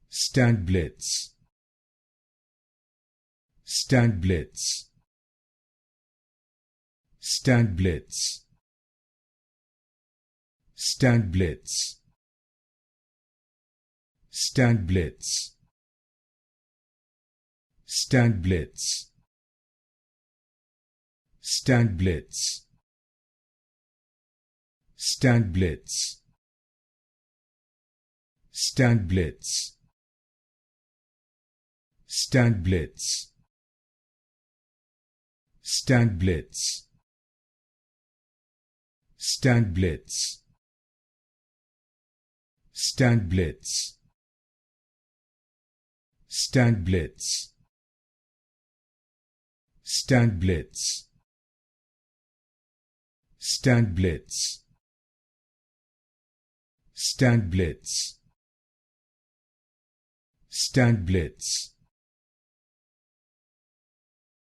StackBlitz, StackBlitz, StackBlitz, StackBlitz, StackBlitz, StackBlitz, StackBlitz, StackBlitz, StackBlitz, StackBlitz, StackBlitz, StackBlitz, StackBlitz, StackBlitz, StackBlitz, StackBlitz, StackBlitz, StackBlitz,